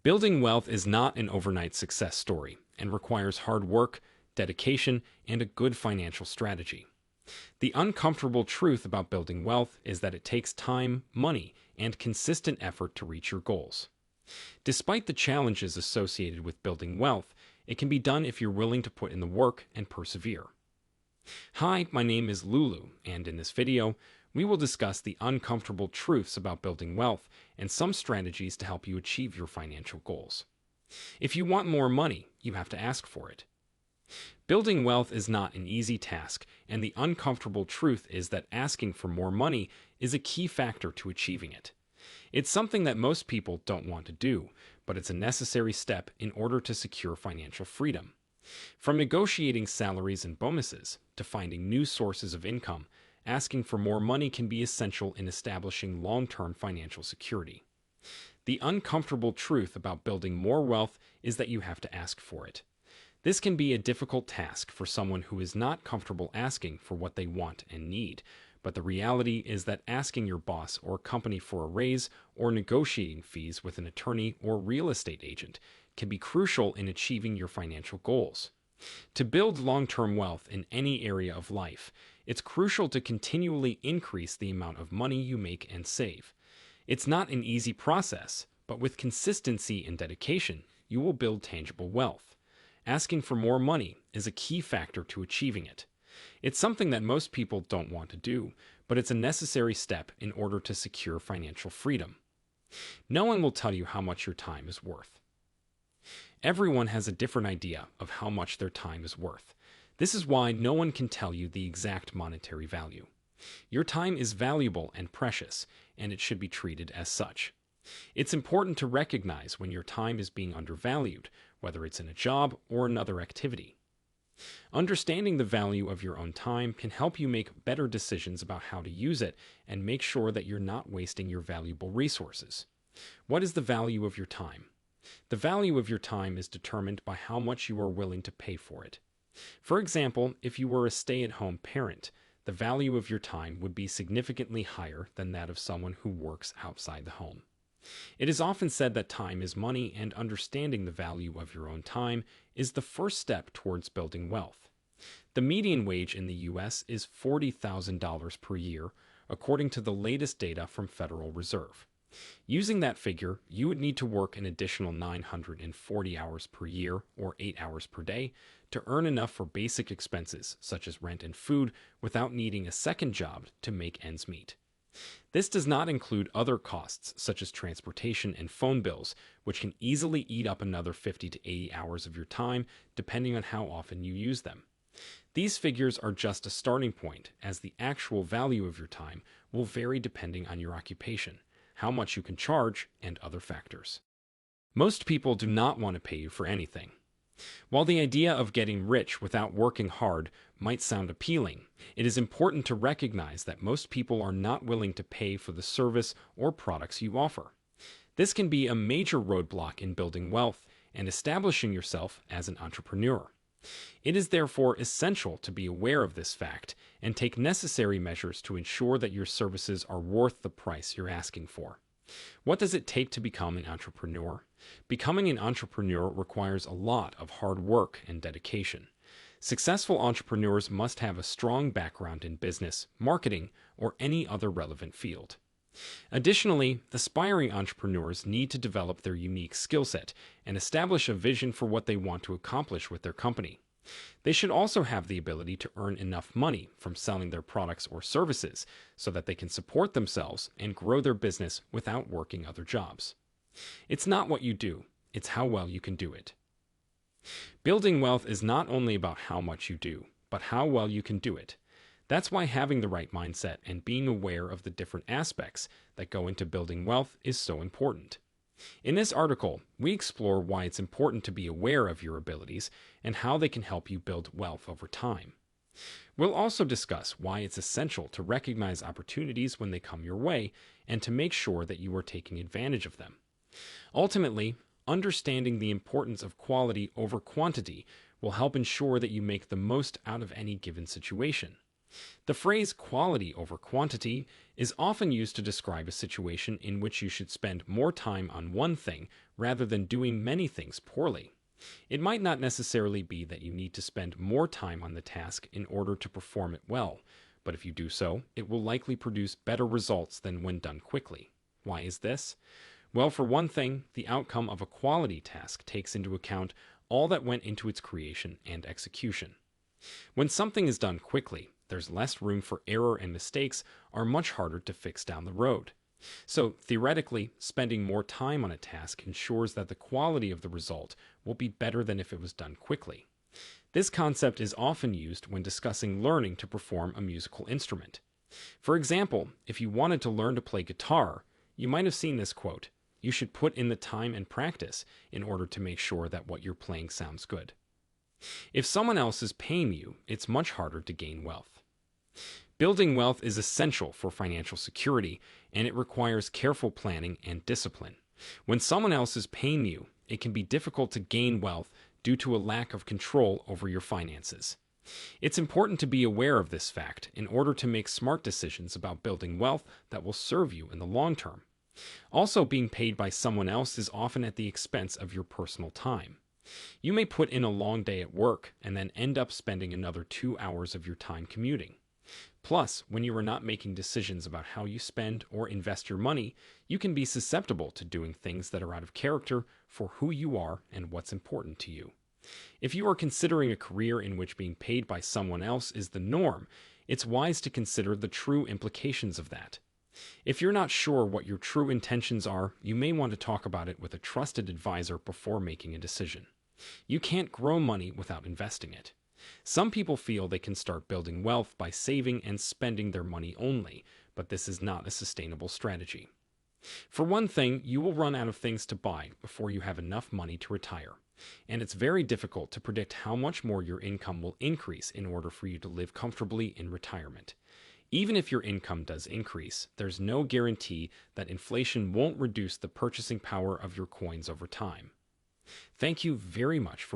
Building wealth is not an overnight success story and requires hard work, dedication, and a good financial strategy. The uncomfortable truth about building wealth is that it takes time, money, and consistent effort to reach your goals. Despite the challenges associated with building wealth, it can be done if you're willing to put in the work and persevere. Hi, my name is Lulu, and in this video, we will discuss the uncomfortable truths about building wealth and some strategies to help you achieve your financial goals. If you want more money, you have to ask for it. Building wealth is not an easy task, and the uncomfortable truth is that asking for more money is a key factor to achieving it. It's something that most people don't want to do, but it's a necessary step in order to secure financial freedom. From negotiating salaries and bonuses to finding new sources of income, asking for more money can be essential in establishing long-term financial security. The uncomfortable truth about building more wealth is that you have to ask for it. This can be a difficult task for someone who is not comfortable asking for what they want and need, but the reality is that asking your boss or company for a raise or negotiating fees with an attorney or real estate agent can be crucial in achieving your financial goals. To build long-term wealth in any area of life, it's crucial to continually increase the amount of money you make and save. It's not an easy process, but with consistency and dedication, you will build tangible wealth. Asking for more money is a key factor to achieving it. It's something that most people don't want to do, but it's a necessary step in order to secure financial freedom. No one will tell you how much your time is worth. Everyone has a different idea of how much their time is worth. This is why no one can tell you the exact monetary value. Your time is valuable and precious, and it should be treated as such. It's important to recognize when your time is being undervalued, whether it's in a job or another activity. Understanding the value of your own time can help you make better decisions about how to use it and make sure that you're not wasting your valuable resources. What is the value of your time? The value of your time is determined by how much you are willing to pay for it. For example, if you were a stay-at-home parent, the value of your time would be significantly higher than that of someone who works outside the home. It is often said that time is money, and understanding the value of your own time is the first step towards building wealth. The median wage in the U.S. is $40,000 per year, according to the latest data from Federal Reserve. Using that figure, you would need to work an additional 940 hours per year, or 8 hours per day, to earn enough for basic expenses such as rent and food without needing a second job to make ends meet. This does not include other costs such as transportation and phone bills, which can easily eat up another 50 to 80 hours of your time depending on how often you use them. These figures are just a starting point, as the actual value of your time will vary depending on your occupation, how much you can charge, and other factors. Most people do not want to pay you for anything. While the idea of getting rich without working hard might sound appealing, it is important to recognize that most people are not willing to pay for the service or products you offer. This can be a major roadblock in building wealth and establishing yourself as an entrepreneur. It is therefore essential to be aware of this fact and take necessary measures to ensure that your services are worth the price you're asking for. What does it take to become an entrepreneur? Becoming an entrepreneur requires a lot of hard work and dedication. Successful entrepreneurs must have a strong background in business, marketing, or any other relevant field. Additionally, aspiring entrepreneurs need to develop their unique skill set and establish a vision for what they want to accomplish with their company. They should also have the ability to earn enough money from selling their products or services so that they can support themselves and grow their business without working other jobs. It's not what you do, it's how well you can do it. Building wealth is not only about how much you do, but how well you can do it. That's why having the right mindset and being aware of the different aspects that go into building wealth is so important. In this article, we explore why it's important to be aware of your abilities and how they can help you build wealth over time. We'll also discuss why it's essential to recognize opportunities when they come your way and to make sure that you are taking advantage of them. Ultimately, understanding the importance of quality over quantity will help ensure that you make the most out of any given situation. The phrase quality over quantity is often used to describe a situation in which you should spend more time on one thing rather than doing many things poorly. It might not necessarily be that you need to spend more time on the task in order to perform it well, but if you do so, it will likely produce better results than when done quickly. Why is this? Well, for one thing, the outcome of a quality task takes into account all that went into its creation and execution. When something is done quickly, there's less room for error and mistakes are much harder to fix down the road. So, theoretically, spending more time on a task ensures that the quality of the result will be better than if it was done quickly. This concept is often used when discussing learning to perform a musical instrument. For example, if you wanted to learn to play guitar, you might have seen this quote: "You should put in the time and practice in order to make sure that what you're playing sounds good." If someone else is paying you, it's much harder to gain wealth. Building wealth is essential for financial security, and it requires careful planning and discipline. When someone else is paying you, it can be difficult to gain wealth due to a lack of control over your finances. It's important to be aware of this fact in order to make smart decisions about building wealth that will serve you in the long term. Also, being paid by someone else is often at the expense of your personal time. You may put in a long day at work and then end up spending another 2 hours of your time commuting. Plus, when you are not making decisions about how you spend or invest your money, you can be susceptible to doing things that are out of character for who you are and what's important to you. If you are considering a career in which being paid by someone else is the norm, it's wise to consider the true implications of that. If you're not sure what your true intentions are, you may want to talk about it with a trusted advisor before making a decision. You can't grow money without investing it. Some people feel they can start building wealth by saving and spending their money only, but this is not a sustainable strategy. For one thing, you will run out of things to buy before you have enough money to retire, and it's very difficult to predict how much more your income will increase in order for you to live comfortably in retirement. Even if your income does increase, there's no guarantee that inflation won't reduce the purchasing power of your coins over time. Thank you very much for